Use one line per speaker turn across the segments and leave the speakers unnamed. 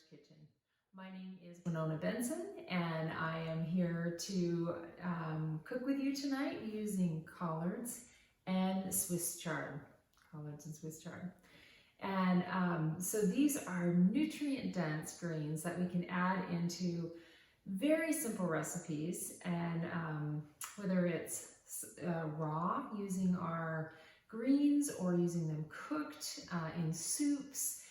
Claire's Kitchen. My name is Winona Benson, and I am here to cook with you tonight using collards and Swiss chard. Collards and Swiss chard. And so these are nutrient-dense greens that we can add into very simple recipes, and whether it's raw, using our greens, or using them cooked in soups,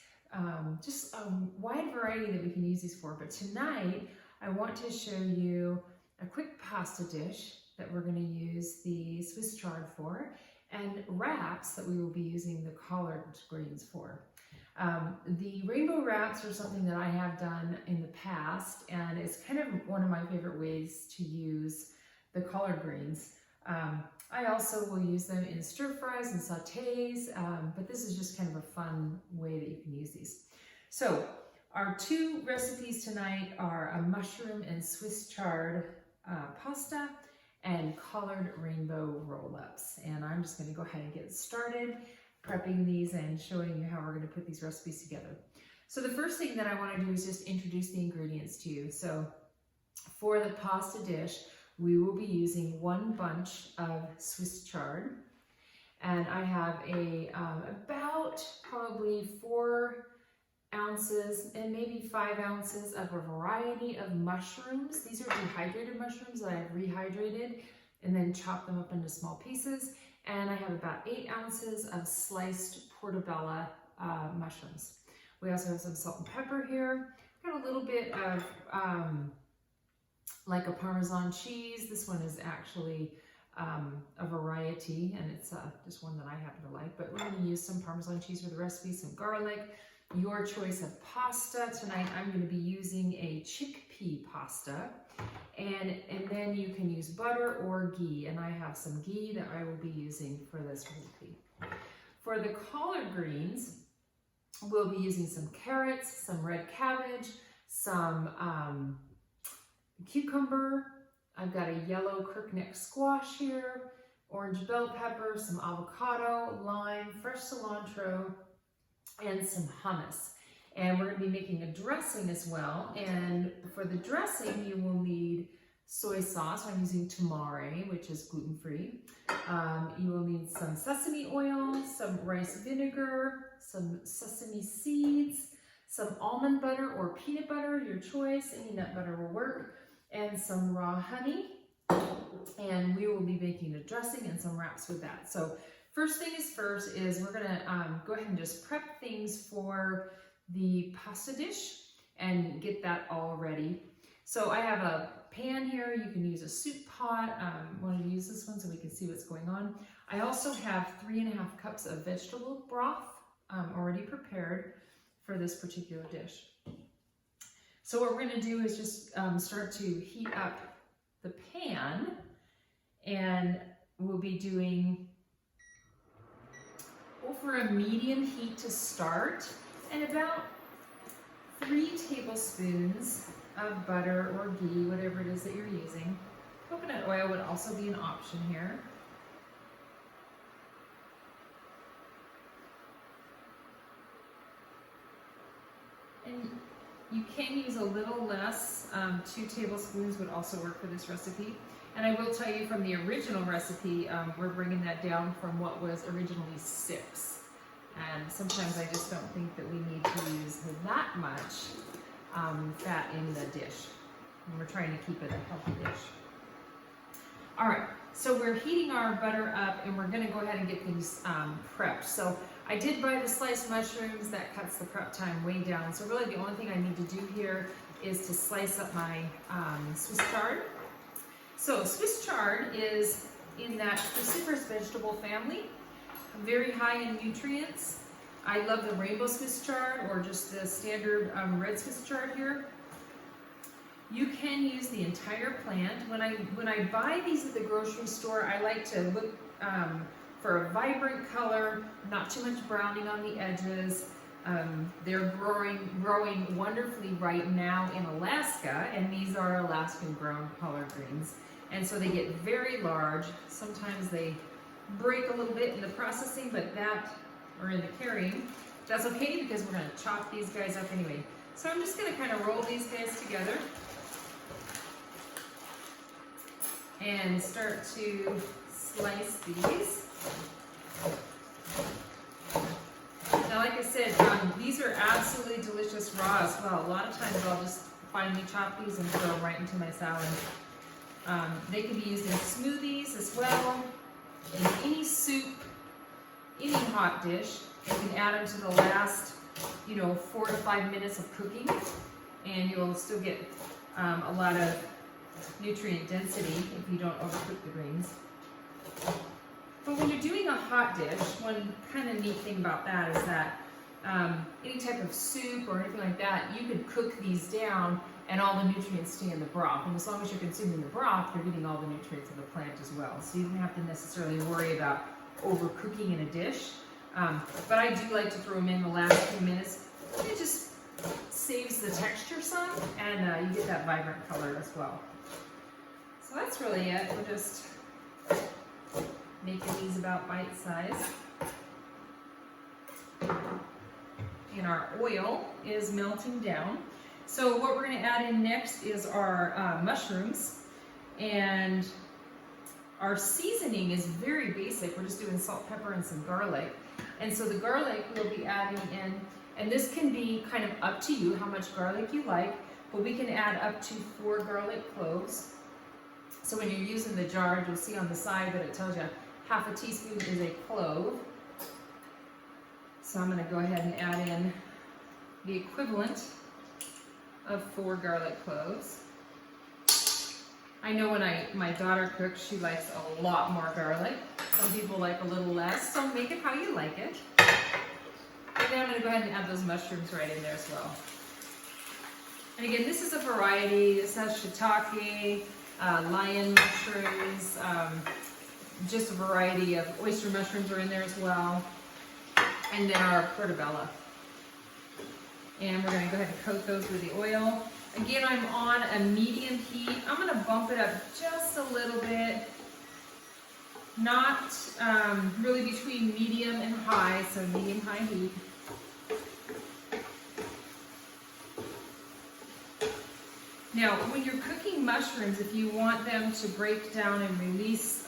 just a wide variety that we can use these for. But tonight I want to show you a quick pasta dish that we're going to use the Swiss chard for, and wraps that we will be using the collard greens for. The rainbow wraps are something that I have done in the past, and it's kind of one of my favorite ways to use the collard greens. I also will use them in stir fries and sautés, but this is just kind of a fun way that you can use these. So our two recipes tonight are a mushroom and Swiss chard pasta and collard rainbow roll-ups. And I'm just going to go ahead and get started prepping these and showing you how we're going to put these recipes together. So the first thing that I want to do is just introduce the ingredients to you. So for the pasta dish, we will be using 1 bunch of Swiss chard, and I have about probably 4 ounces and maybe 5 ounces of a variety of mushrooms. These are dehydrated mushrooms that I've rehydrated and then chopped them up into small pieces. And I have about 8 ounces of sliced portobello mushrooms. We also have some salt and pepper here. Got a little bit of like a Parmesan cheese. This one is actually a variety, and it's just one that I happen to like, but we're going to use some Parmesan cheese for the recipe, some garlic, your choice of pasta. Tonight I'm going to be using a chickpea pasta, and then you can use butter or ghee, and I have some ghee that I will be using for this recipe. For the collard greens, we'll be using some carrots, some red cabbage, some cucumber. I've got a yellow crookneck squash here, orange bell pepper, some avocado, lime, fresh cilantro, and some hummus. And we're going to be making a dressing as well. And for the dressing, you will need soy sauce. I'm using tamari, which is gluten-free. You will need some sesame oil, some rice vinegar, some sesame seeds, some almond butter or peanut butter, your choice. Any nut butter will work. And some raw honey, and we will be making a dressing and some wraps with that. So first thing is first is we're gonna go ahead and just prep things for the pasta dish and get that all ready. So I have a pan here. You can use a soup pot. I wanted to use this one so we can see what's going on. I also have 3.5 cups of vegetable broth already prepared for this particular dish. So what we're going to do is just start to heat up the pan, and we'll be doing over a medium heat to start, and about 3 tablespoons of butter or ghee, whatever it is that you're using. Coconut oil would also be an option here. And you can use a little less. 2 tablespoons would also work for this recipe. And I will tell you, from the original recipe, we're bringing that down from what was originally 6. And sometimes I just don't think that we need to use that much fat in the dish. And we're trying to keep it a healthy dish. All right, so we're heating our butter up, and we're going to go ahead and get things prepped. So I did buy the sliced mushrooms. That cuts the prep time way down. So really the only thing I need to do here is to slice up my Swiss chard. So Swiss chard is in that cruciferous vegetable family, very high in nutrients. I love the rainbow Swiss chard, or just the standard red Swiss chard here. You can use the entire plant. When I buy these at the grocery store, I like to look for a vibrant color, not too much browning on the edges. They're growing wonderfully right now in Alaska, and these are Alaskan grown collard greens. And so they get very large. Sometimes they break a little bit in the processing, but that, or in the carrying, that's okay because we're gonna chop these guys up anyway. So I'm just going to kind of roll these guys together and start to slice these. Now, like I said, these are absolutely delicious raw as well. A lot of times I'll just finely chop these and throw them right into my salad. They can be used in smoothies as well, in any soup, any hot dish. You can add them to the last, 4 to 5 minutes of cooking, and you'll still get a lot of nutrient density if you don't overcook the greens. But when you're doing a hot dish, one kind of neat thing about that is that any type of soup or anything like that, you can cook these down and all the nutrients stay in the broth. And as long as you're consuming the broth, you're getting all the nutrients of the plant as well. So you don't have to necessarily worry about overcooking in a dish. But I do like to throw them in the last few minutes. It just saves the texture some, and you get that vibrant color as well. So that's really it. We're just making these about bite size. And our oil is melting down. So what we're going to add in next is our mushrooms, and our seasoning is very basic. We're just doing salt, pepper, and some garlic. And so the garlic we'll be adding in, and this can be kind of up to you how much garlic you like, but we can add up to 4 garlic cloves. So when you're using the jar, you'll see on the side that it tells you half a teaspoon is a clove. So I'm going to go ahead and add in the equivalent of 4 garlic cloves. I know when my daughter cooks, she likes a lot more garlic. Some people like a little less, so make it how you like it. And then I'm going to go ahead and add those mushrooms right in there as well. And again, this is a variety. This has shiitake, lion mushrooms, just a variety of oyster mushrooms are in there as well. And then our portobello. And we're going to go ahead and coat those with the oil. Again, I'm on a medium heat. I'm going to bump it up just a little bit. Not really between medium and high, so medium-high heat. Now, when you're cooking mushrooms, if you want them to break down and release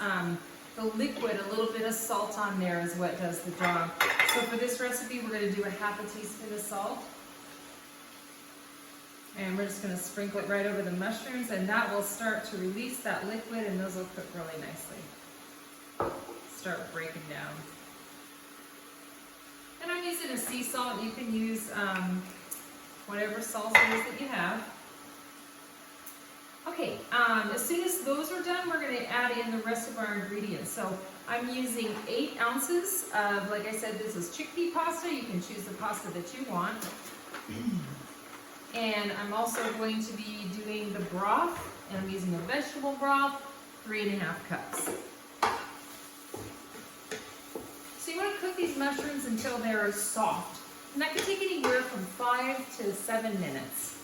the liquid, a little bit of salt on there is what does the job. So for this recipe, we're going to do a half a teaspoon of salt. And we're just going to sprinkle it right over the mushrooms, and that will start to release that liquid, and those will cook really nicely. Start breaking down. And I'm using a sea salt. You can use whatever salt it is that you have. Okay, as soon as those are done, we're going to add in the rest of our ingredients. So I'm using 8 ounces of, like I said, this is chickpea pasta. You can choose the pasta that you want. And I'm also going to be doing the broth, and I'm using a vegetable broth, 3.5 cups. So you want to cook these mushrooms until they're soft. And that can take anywhere from 5 to 7 minutes.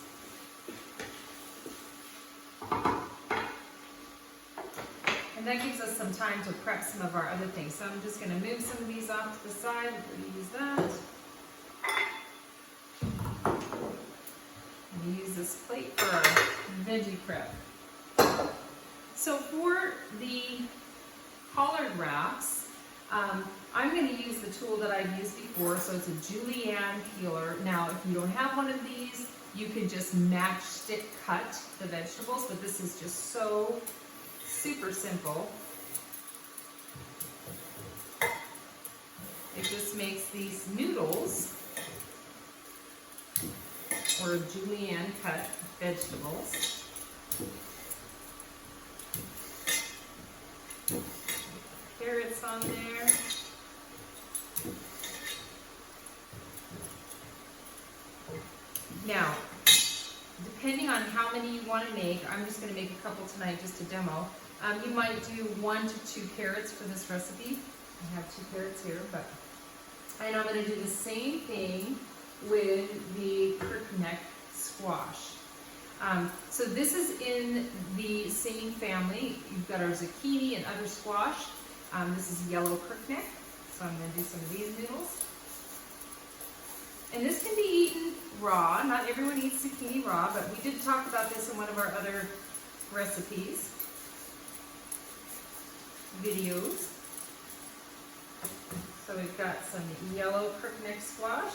And that gives us some time to prep some of our other things. So I'm just going to move some of these off to the side. We'll use that. And use this plate for our veggie prep. So for the collard wraps, I'm going to use the tool that I've used before. So it's a julienne peeler. Now, if you don't have one of these, you can just matchstick cut the vegetables, but this is just so super simple. It just makes these noodles, or julienne cut vegetables. Carrots on there. Now, depending on how many you want to make, I'm just going to make a couple tonight just to demo. You might do 1 to 2 carrots for this recipe. I have 2 carrots here, but and I'm going to do the same thing with the crookneck squash. So this is in the same family. You've got our zucchini and other squash. This is yellow crookneck. So I'm going to do some of these noodles. And this can be eaten raw. Not everyone eats zucchini raw, but we did talk about this in one of our other recipes, videos. So we've got some yellow crookneck squash.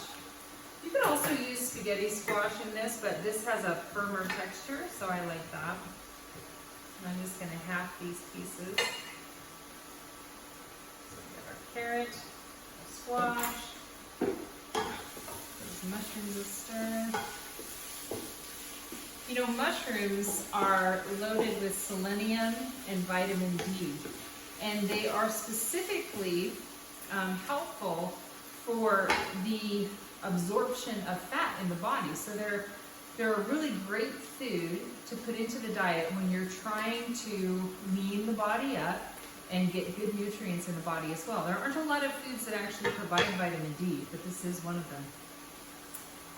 You could also use spaghetti squash in this, but this has a firmer texture, so I like that. And I'm just going to half these pieces. So we got our carrot, our squash, those mushrooms to stir. You know, mushrooms are loaded with selenium and vitamin D, and they are specifically helpful for the absorption of fat in the body. So they're a really great food to put into the diet when you're trying to lean the body up and get good nutrients in the body as well. There aren't a lot of foods that actually provide vitamin D, but this is one of them.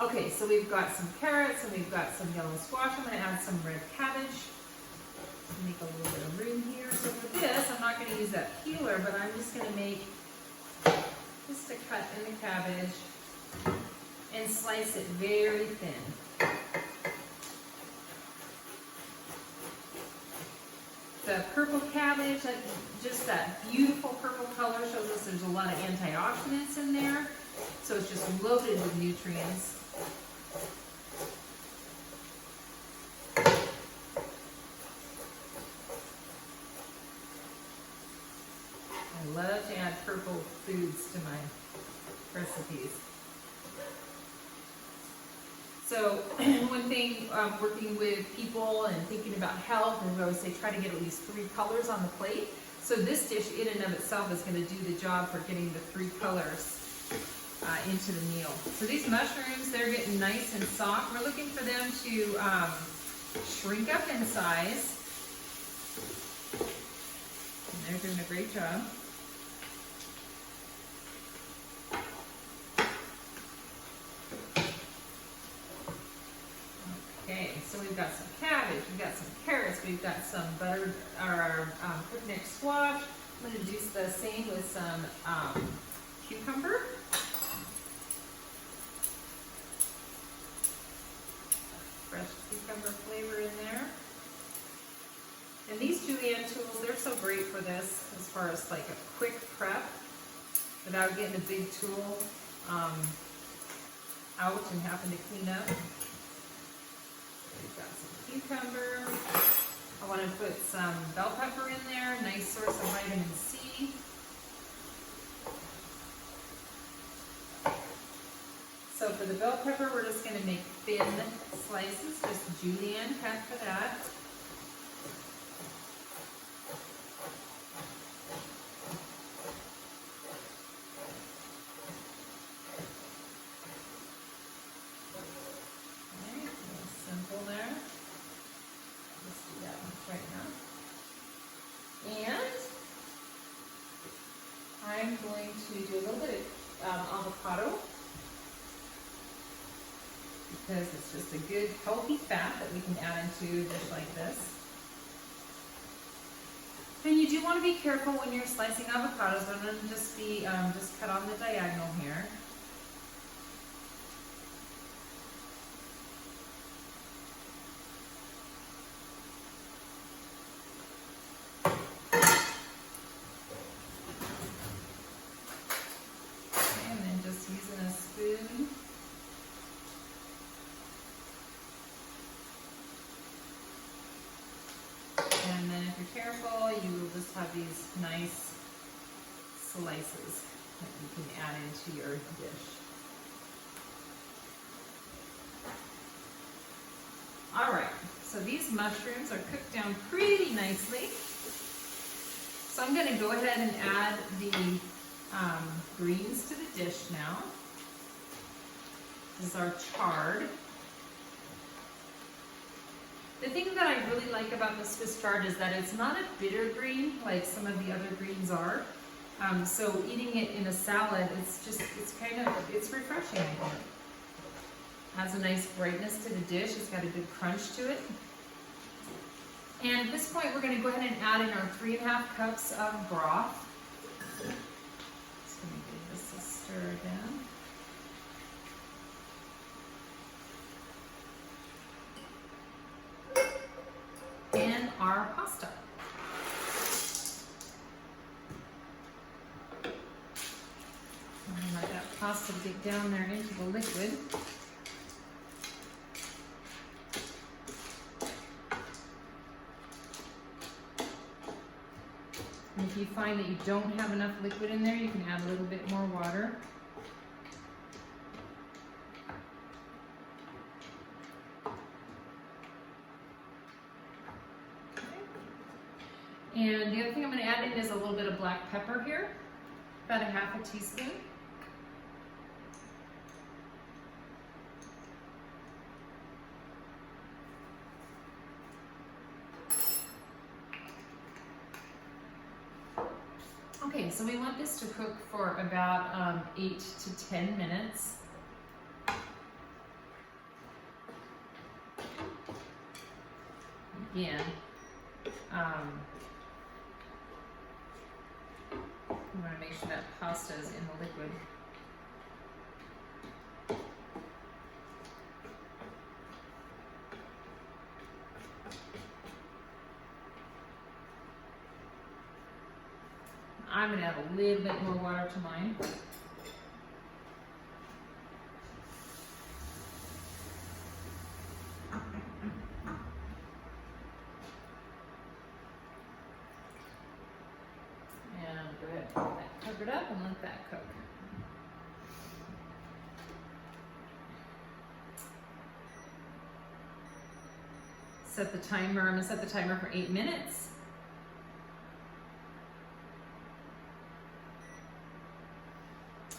Okay, so we've got some carrots and we've got some yellow squash. I'm going to add some red cabbage. Make a little bit of room here. So for this, I'm not going to use that peeler, but I'm just going to make just a cut in the cabbage and slice it very thin. The purple cabbage, just that beautiful purple color, shows us there's a lot of antioxidants in there. So it's just loaded with nutrients. I love to add purple foods to my recipes. So one thing, working with people and thinking about health, we always say try to get at least 3 colors on the plate. So this dish in and of itself is going to do the job for getting the 3 colors into the meal. So these mushrooms, they're getting nice and soft. We're looking for them to shrink up in size. And they're doing a great job. Okay, so we've got some cabbage, we've got some carrots, we've got some buttered, or crookneck squash. I'm going to do the same with some cucumber. Fresh cucumber flavor in there. And these julienne tools, they're so great for this as far as like a quick prep without getting a big tool out and having to clean up. We've got some cucumber. I want to put some bell pepper in there, nice source of vitamin C. So for the bell pepper, we're just going to make thin slices, just julienne cut for that. I'm going to do a little bit of avocado because it's just a good healthy fat that we can add into a dish like this. And you do want to be careful when you're slicing avocados. They're going to just be just cut on the diagonal here. And then if you're careful, you will just have these nice slices that you can add into your dish. All right, so these mushrooms are cooked down pretty nicely. So I'm going to go ahead and add the greens to the dish now. This is our chard. The thing that I really like about the Swiss chard is that it's not a bitter green like some of the other greens are. So eating it in a salad, it's refreshing, I think. Has a nice brightness to the dish. It's got a good crunch to it. And at this point, we're going to go ahead and add in our 3½ cups of broth. Just going to give this a stir again. our pasta. And let that pasta get down there into the liquid. And if you find that you don't have enough liquid in there, you can add a little bit more water. And the other thing I'm going to add in is a little bit of black pepper here, about a half a teaspoon. Okay, so we want this to cook for about 8 to 10 minutes. Again, we want to make sure that pasta is in the liquid. I'm going to add a little bit more water to mine. And go ahead and put that covered up and let that cook. Set the timer. I'm going to set the timer for 8 minutes.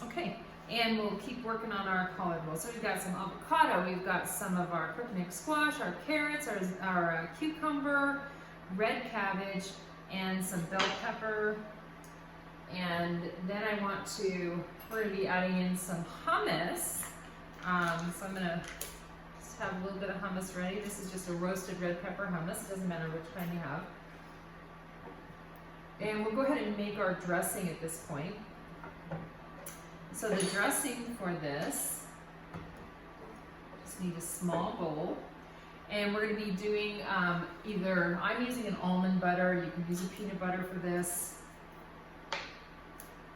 Okay, and we'll keep working on our collard roll. So we've got some avocado, we've got some of our crookneck squash, our carrots, our cucumber, red cabbage, and some bell pepper. And then we're going to be adding in some hummus. So I'm going to just have a little bit of hummus ready. This is just a roasted red pepper hummus. It doesn't matter which kind you have. And we'll go ahead and make our dressing at this point. So the dressing for this, just need a small bowl. And we're going to be doing I'm using an almond butter. You can use a peanut butter for this.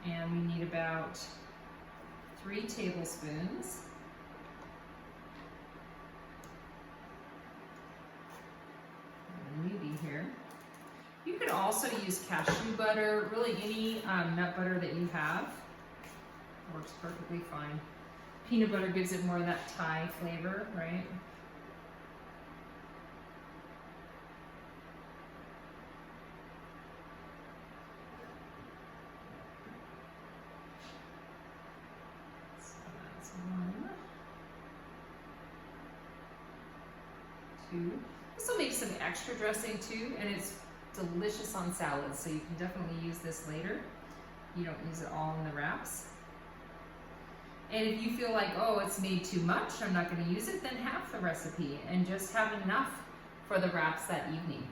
And we need about 3 tablespoons. A newbie here. You could also use cashew butter, really any nut butter that you have. Works perfectly fine. Peanut butter gives it more of that Thai flavor, right? So that's 1, 2. This will make some extra dressing too, and it's delicious on salads, so you can definitely use this later. You don't use it all in the wraps. And if you feel like, oh, it's made too much, I'm not going to use it, then half the recipe and just have enough for the wraps that evening.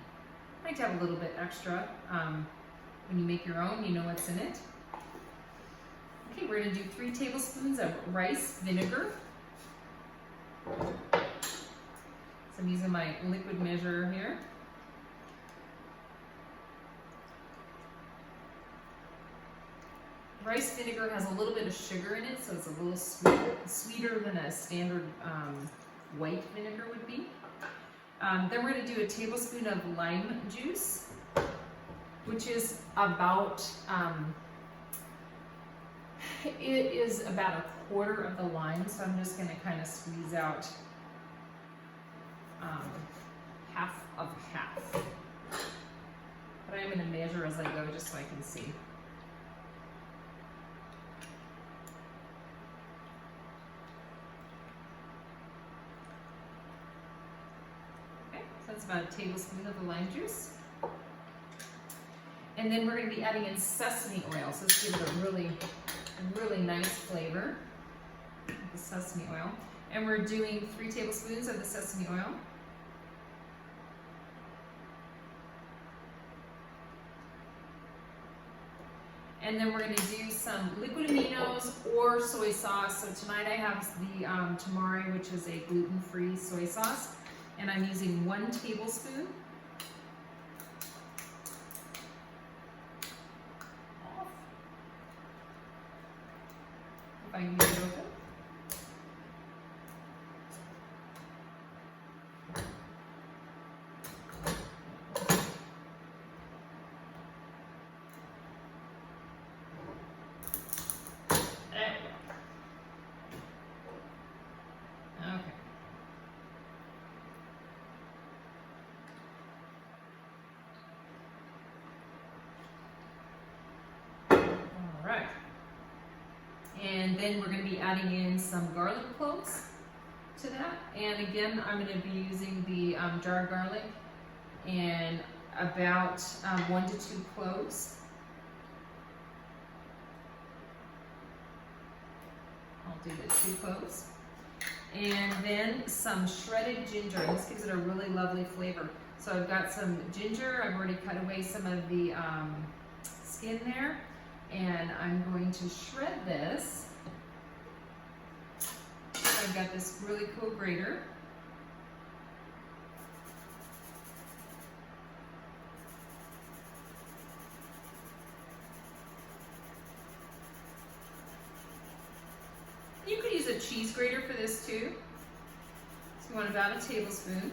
I like to have a little bit extra. When you make your own, you know what's in it. Okay, we're going to do 3 tablespoons of rice vinegar. So I'm using my liquid measure here. Rice vinegar has a little bit of sugar in it, so it's a little sweeter than a standard white vinegar would be. Then we're going to do a tablespoon of lime juice, which is about, it is about 1/4 of the lime, so I'm just going to kind of squeeze out half of half. But I'm going to measure as I go just so I can see. That's about a tablespoon of the lime juice. And then we're going to be adding in sesame oil. So this gives it a really, really nice flavor, the sesame oil. And we're doing 3 tablespoons of the sesame oil. And then we're going to do some liquid aminos or soy sauce. So tonight I have the tamari, which is a gluten-free soy sauce. And I'm using 1 tablespoon. I can get it open. There we go. Okay. All right. And then we're going to be adding in some garlic cloves to that. And again, I'm going to be using the jarred garlic and about 1 to 2 cloves. I'll do the 2 cloves. And then some shredded ginger. This gives it a really lovely flavor. So I've got some ginger. I've already cut away some of the skin there. And I'm going to shred this. I've got this really cool grater. You could use a cheese grater for this too. So you want about a tablespoon.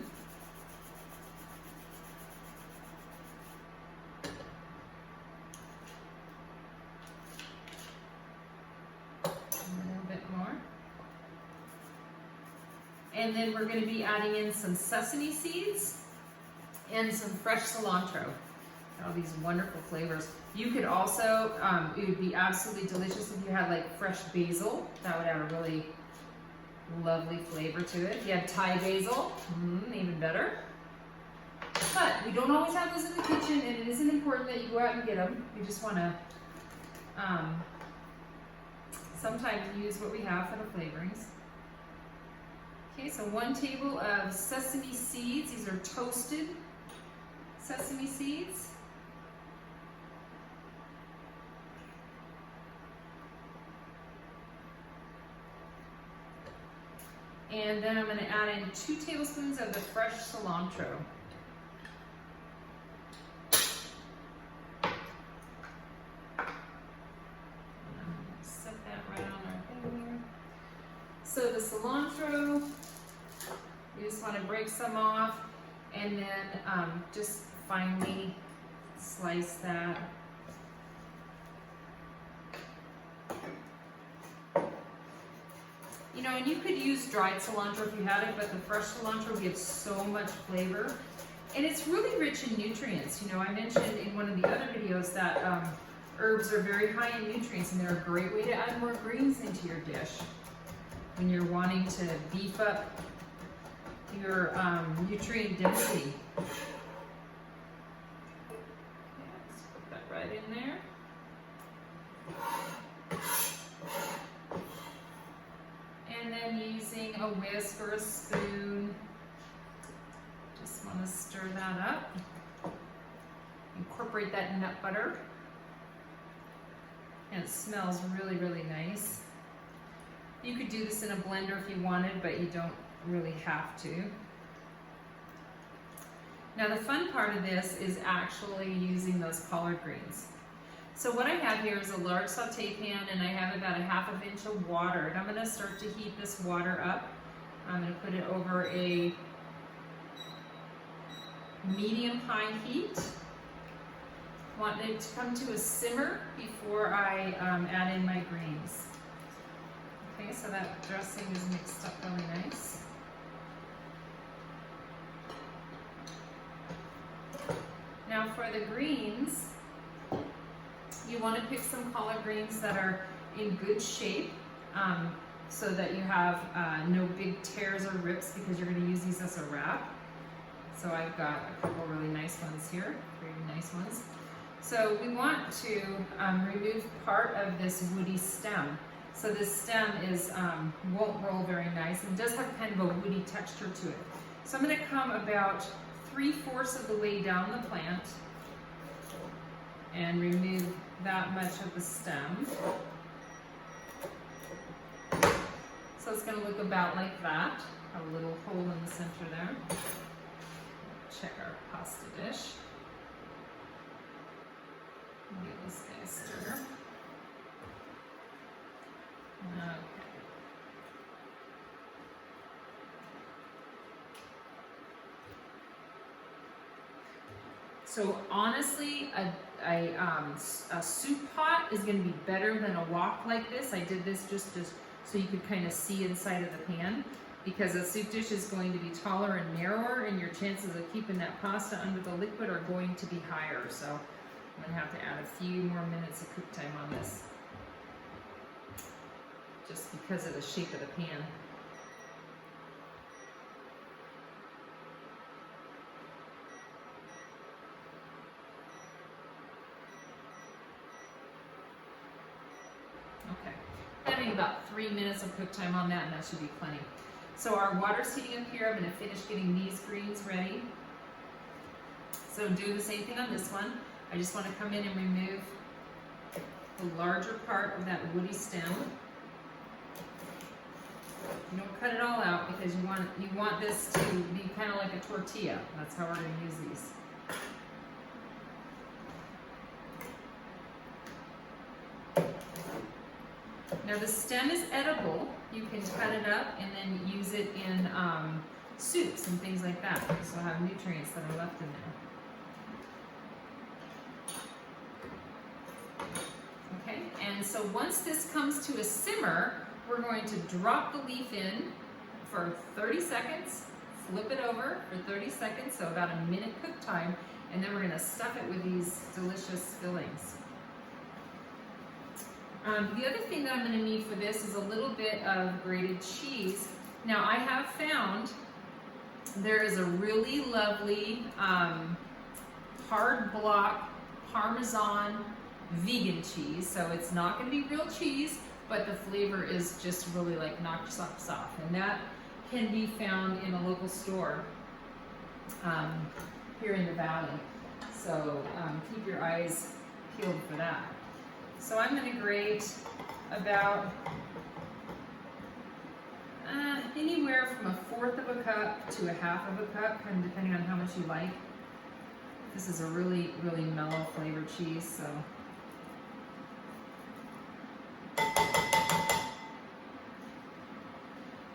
And then we're going to be adding in some sesame seeds and some fresh cilantro. All these wonderful flavors. You could also, it would be absolutely delicious if you had like fresh basil. That would add a really lovely flavor to it. If you have Thai basil, even better. But we don't always have those in the kitchen, and it isn't important that you go out and get them. You just want to sometimes use what we have for the flavorings. Okay, so 1 table of sesame seeds. These are toasted sesame seeds. And then I'm going to add in 2 tablespoons of the fresh cilantro. Set that right on our thing here. So the cilantro, you just want to break some off and then just finely slice that. You know, and you could use dried cilantro if you had it, but the fresh cilantro gives so much flavor. And it's really rich in nutrients. You know, I mentioned in one of the other videos that herbs are very high in nutrients, and they're a great way to add more greens into your dish when you're wanting to beef up your nutrient density. Okay, let's put that right in there. And then using a whisk or a spoon, just want to stir that up. Incorporate that nut butter. And it smells really, really nice. You could do this in a blender if you wanted, but you don't really have to. Now the fun part of this is actually using those collard greens. So what I have here is a large saute pan, and I have about a ½ inch of water, and I'm going to start to heat this water up. I'm going to put it over a medium-high heat. Want it to come to a simmer before I add in my greens. Okay, so that dressing is mixed up really nice. Now for the greens, you want to pick some collard greens that are in good shape so that you have no big tears or rips, because you're going to use these as a wrap. So I've got a couple really nice ones here, very nice ones. So we want to remove part of this woody stem. So this stem is won't roll very nice, and does have kind of a woody texture to it. So I'm going to come about 3/4 of the way down the plant and remove that much of the stem. So it's going to look about like that. Have a little hole in the center there. Check our pasta dish. Give this guy a stir. Okay. So honestly, a soup pot is going to be better than a wok like this. I did this just so you could kind of see inside of the pan, because a soup dish is going to be taller and narrower, and your chances of keeping that pasta under the liquid are going to be higher. So I'm going to have to add a few more minutes of cook time on this, just because of the shape of the pan. Okay, having about 3 minutes of cook time on that, and that should be plenty. So our water's heating up here. I'm going to finish getting these greens ready. So do the same thing on this one. I just want to come in and remove the larger part of that woody stem. You don't cut it all out, because you want this to be kind of like a tortilla. That's how we're going to use these. Now the stem is edible. You can cut it up and then use it in soups and things like that. So have nutrients that are left in there. Okay, and so once this comes to a simmer, we're going to drop the leaf in for 30 seconds, flip it over for 30 seconds, so about a minute cook time, and then we're going to stuff it with these delicious fillings. The other thing that I'm going to need for this is a little bit of grated cheese. Now I have found there is a really lovely hard block Parmesan vegan cheese. So it's not going to be real cheese, but the flavor is just really like knocks off. And that can be found in a local store here in the valley. So keep your eyes peeled for that. So I'm going to grate about anywhere from 1/4 of a cup to 1/2 of a cup, kind of depending on how much you like. This is a really, really mellow flavored cheese, so.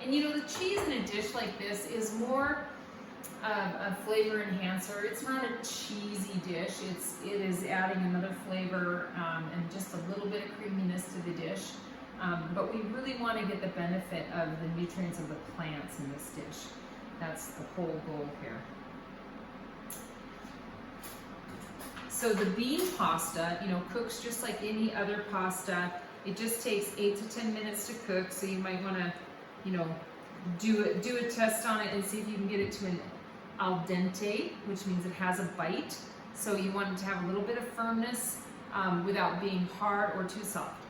And you know, the cheese in a dish like this is more a flavor enhancer. It's not a cheesy dish. It is adding another flavor and just a little bit of creaminess to the dish. But we really want to get the benefit of the nutrients of the plants in this dish. That's the whole goal here. So the bean pasta, you know, cooks just like any other pasta. It just takes 8 to 10 minutes to cook. So you might want to, you know, do a test on it and see if you can get it to an al dente, which means it has a bite. So you want it to have a little bit of firmness without being hard or too soft.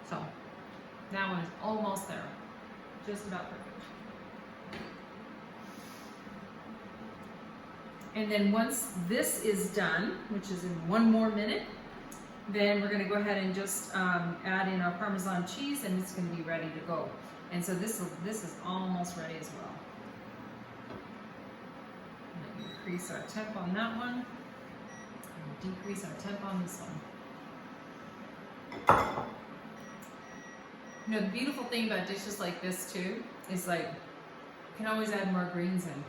So that one is almost there, just about perfect. And then once this is done, which is in 1 more minute, then we're going to go ahead and just add in our Parmesan cheese, and it's going to be ready to go. And so this is almost ready as well. Increase our temp on that one, and decrease our temp on this one. You know, the beautiful thing about dishes like this too is like you can always add more greens in.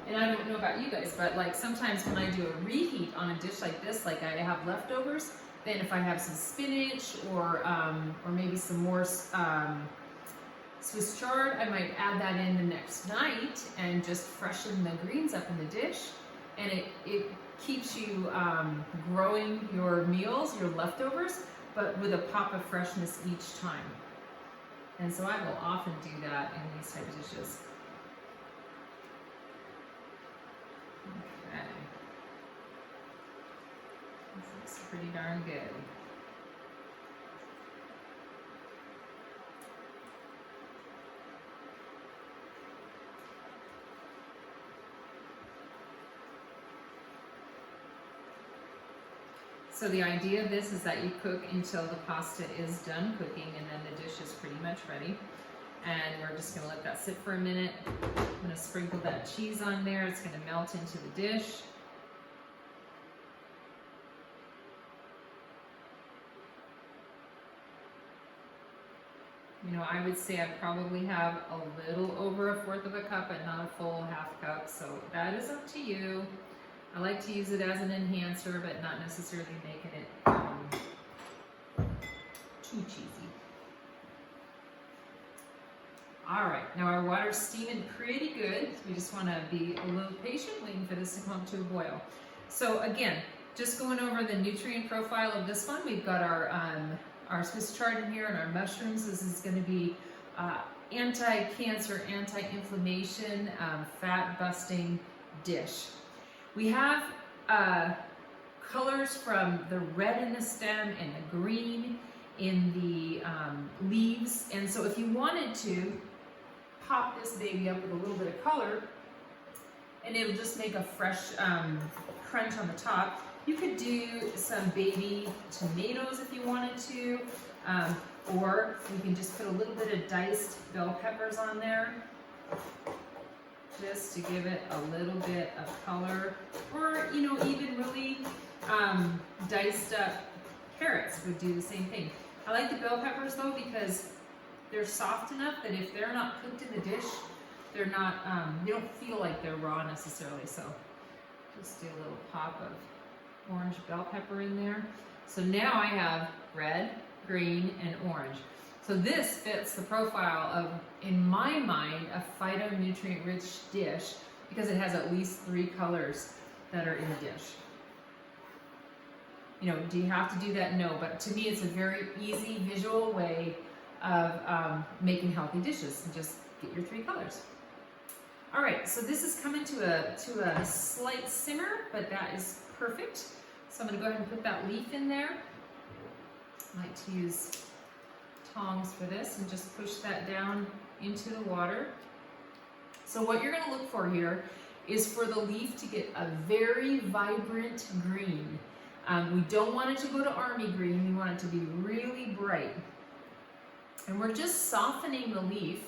And I don't know about you guys, but like sometimes when I do a reheat on a dish like this, like I have leftovers, then if I have some spinach or maybe some more Swiss chard, I might add that in the next night and just freshen the greens up in the dish. And it keeps you growing your meals, your leftovers, but with a pop of freshness each time. And so I will often do that in these type of dishes. Okay. This looks pretty darn good. So the idea of this is that you cook until the pasta is done cooking, and then the dish is pretty much ready. And we're just going to let that sit for a minute. I'm going to sprinkle that cheese on there. It's going to melt into the dish. You know, I would say I probably have a little over 1/4 of a cup, but not a full 1/2 cup. So that is up to you. I like to use it as an enhancer, but not necessarily making it too cheesy. All right, now our water's steaming pretty good. We just want to be a little patient, waiting for this to come up to a boil. So again, just going over the nutrient profile of this one, we've got our Swiss chard in here and our mushrooms. This is going to be anti-cancer, anti-inflammation, fat-busting dish. We have colors from the red in the stem and the green in the leaves. And so if you wanted to pop this baby up with a little bit of color, and it'll just make a fresh crunch on the top. You could do some baby tomatoes if you wanted to, or you can just put a little bit of diced bell peppers on there, just to give it a little bit of color, or you know, even really diced up carrots would do the same thing. I like the bell peppers though because they're soft enough that if they're not cooked in the dish, they're not, you don't feel like they're raw necessarily. So just do a little pop of orange bell pepper in there. So now I have red, green, and orange. So this fits the profile of, in my mind, a phytonutrient-rich dish because it has at least 3 colors that are in the dish. You know, do you have to do that? No, but to me it's a very easy visual way of making healthy dishes. Just get your 3 colors. All right, so this is coming to a slight simmer, but that is perfect. So I'm gonna go ahead and put that leaf in there. I like to use tongs for this and just push that down into the water. So what you're gonna look for here is for the leaf to get a very vibrant green. We don't want it to go to army green, we want it to be really bright. And we're just softening the leaf.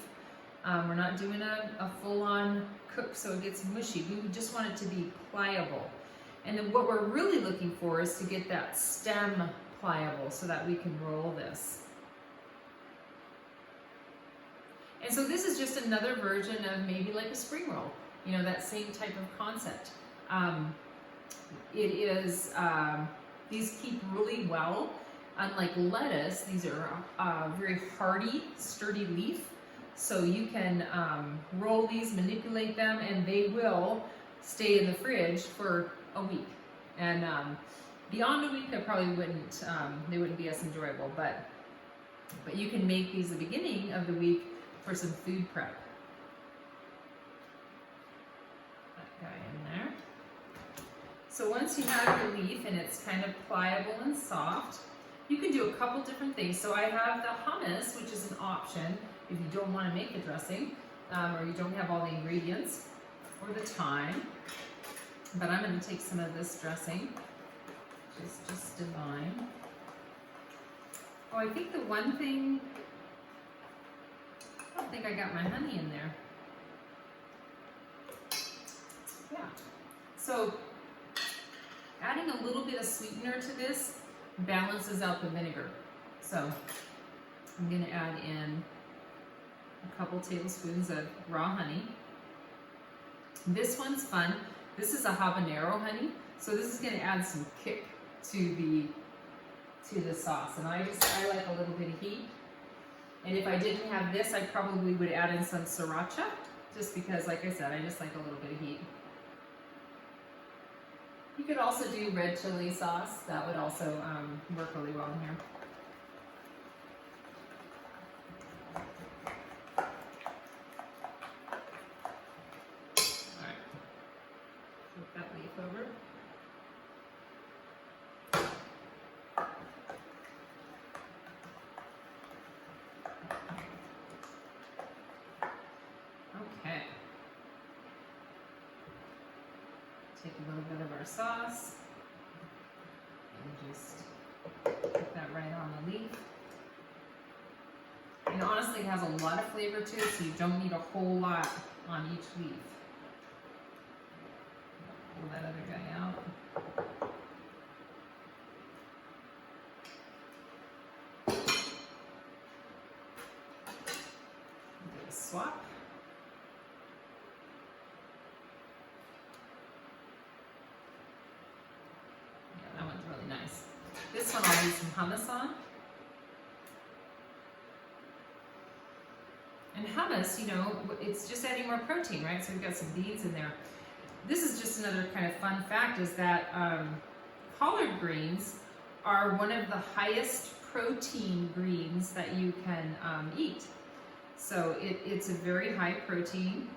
We're not doing a full-on cook so it gets mushy. We just want it to be pliable. And then what we're really looking for is to get that stem pliable so that we can roll this. And so this is just another version of maybe like a spring roll, you know, that same type of concept. It is, these keep really well. Unlike lettuce, these are very hardy, sturdy leaf. So you can roll these, manipulate them, and they will stay in the fridge for a week. And beyond a week, they probably wouldn't, they wouldn't be as enjoyable. But you can make these the beginning of the week for some food prep. That guy in there. So once you have your leaf and it's kind of pliable and soft, you can do a couple different things. So I have the hummus, which is an option if you don't want to make the dressing, or you don't have all the ingredients, or the thyme. But I'm going to take some of this dressing, which is just divine. Oh, I think the one thing, I don't think I got my honey in there. Yeah. So adding a little bit of sweetener to this balances out the vinegar. So I'm going to add in a couple tablespoons of raw honey. This one's fun. This is a habanero honey, so this is going to add some kick to the sauce. And I like a little bit of heat. And if I didn't have this, I probably would add in some sriracha, just because, like I said, I just like a little bit of heat. You could also do red chili sauce. That would also work really well in here. All right, flip that leaf over. Okay. Take a little bit of our sauce and just put that right on the leaf. And honestly, it has a lot of flavor to it, so you don't need a whole lot on each leaf. Pull that other guy out. swap. Yeah, that one's really nice. This one I'll use some hummus on. And hummus, you know, it's just adding more protein, right? So we've got some beans in there. This is just another kind of fun fact, is that collard greens are one of the highest protein greens that you can eat. So it's a very high protein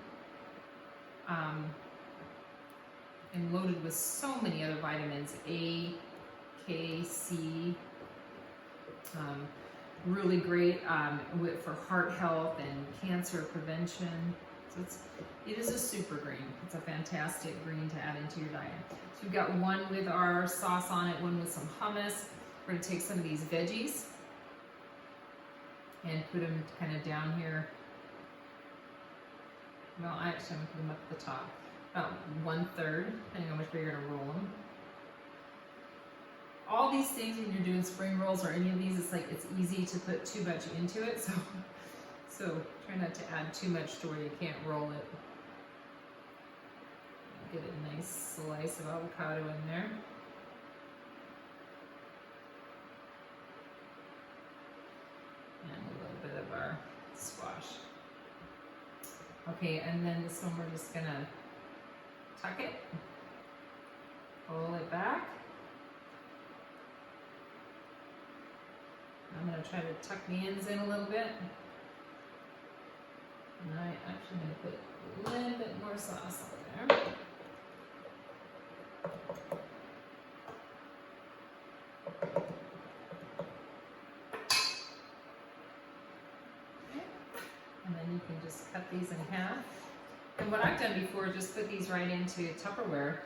and loaded with so many other vitamins, A, K, C, really great for heart health and cancer prevention. So it is a super green. It's a fantastic green to add into your diet. So we've got one with our sauce on it, one with some hummus. We're going to take some of these veggies and put them kind of down here. Well, actually, I'm going to put them up at the top. About 1/3, depending on which way you're going to roll them. All these things, when you're doing spring rolls or any of these, it's like it's easy to put too much into it. So try not to add too much to where you can't roll it. Get a nice slice of avocado in there. And a little bit of our squash. Okay, and then this one we're just gonna tuck it, pull it back. I'm going to try to tuck the ends in a little bit. And I'm actually going to put a little bit more sauce on there. Okay. And then you can just cut these in half. And what I've done before is just put these right into Tupperware.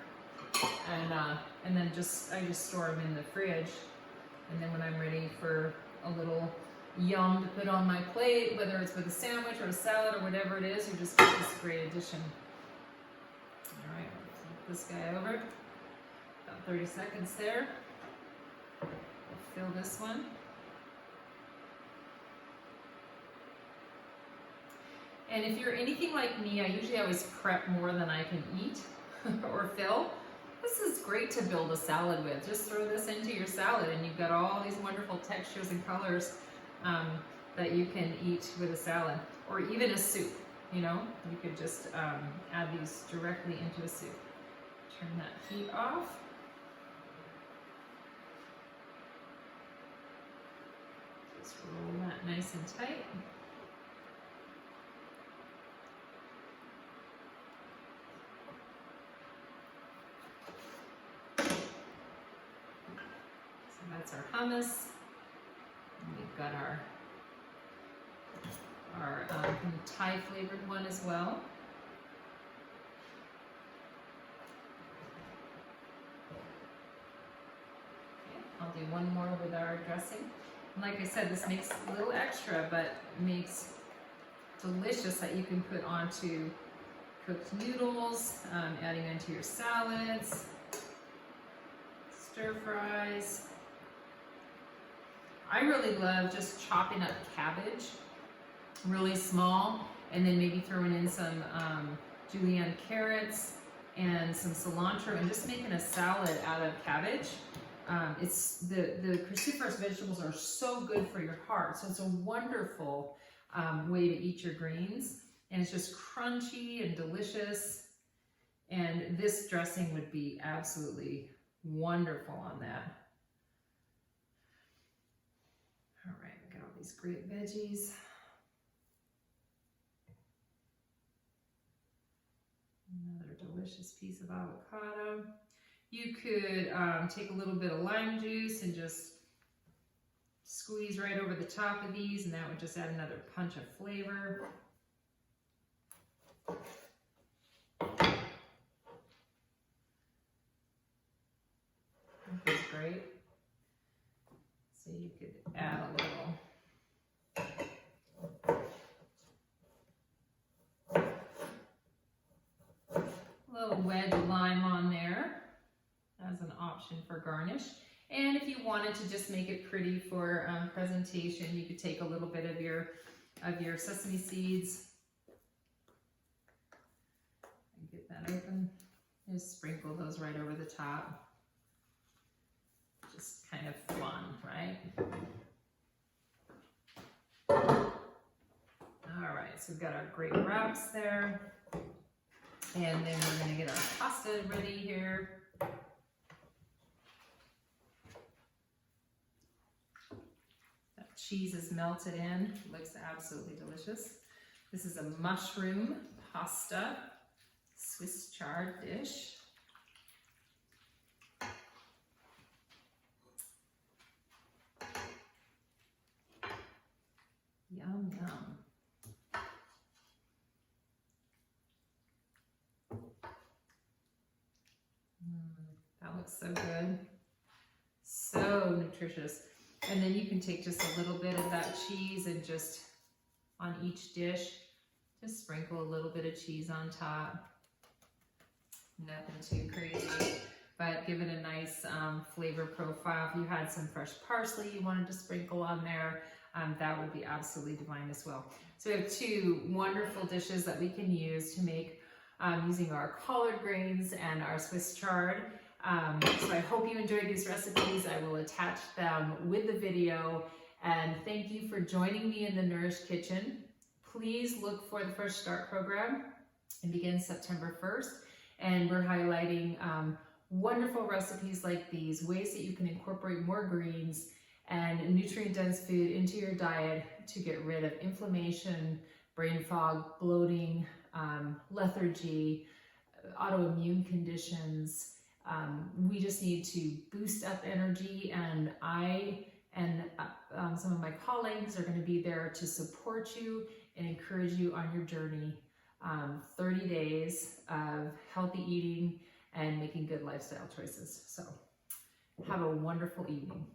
And then I just store them in the fridge. And then when I'm ready for a little yum to put on my plate, whether it's with a sandwich or a salad or whatever it is, you just get this great addition. All right, flip this guy over. About 30 seconds there. We'll fill this one. And if you're anything like me, I usually always prep more than I can eat or fill. This is great to build a salad with. Just throw this into your salad and you've got all these wonderful textures and colors that you can eat with a salad. Or even a soup, you know. You could just add these directly into a soup. Turn that heat off. Just roll that nice and tight. That's our hummus. And we've got our Thai flavored one as well. Okay, I'll do one more with our dressing. And like I said, this makes a little extra, but makes delicious that you can put onto cooked noodles, adding into your salads, stir fries. I really love just chopping up cabbage really small and then maybe throwing in some julienne carrots and some cilantro and just making a salad out of cabbage. It's the cruciferous vegetables are so good for your heart, so it's a wonderful way to eat your greens, and it's just crunchy and delicious, and this dressing would be absolutely wonderful on that. All right, we got all these great veggies. Another delicious piece of avocado. You could take a little bit of lime juice and just squeeze right over the top of these, and that would just add another punch of flavor. That's great. So you could add a little wedge of lime on there as an option for garnish. And if you wanted to just make it pretty for presentation, you could take a little bit of your sesame seeds that open. Just sprinkle those right over the top. Just kind of fun, right? All right, so we've got our great wraps there. And then we're gonna get our pasta ready here. That cheese is melted in, looks absolutely delicious. This is a mushroom pasta Swiss chard dish. Yum, yum. That looks so good. So nutritious. And then you can take just a little bit of that cheese and just on each dish, just sprinkle a little bit of cheese on top. Nothing too crazy, but give it a nice flavor profile. If you had some fresh parsley you wanted to sprinkle on there, that would be absolutely divine as well. So we have two wonderful dishes that we can use to make using our collard greens and our Swiss chard. So I hope you enjoyed these recipes. I will attach them with the video. And thank you for joining me in the Nourished Kitchen. Please look for the Fresh Start program. It begins September 1st. And we're highlighting wonderful recipes like these, ways that you can incorporate more greens and nutrient-dense food into your diet to get rid of inflammation, brain fog, bloating, lethargy, autoimmune conditions. We just need to boost up energy, and I and some of my colleagues are going to be there to support you and encourage you on your journey. 30 days of healthy eating and making good lifestyle choices. So have a wonderful evening.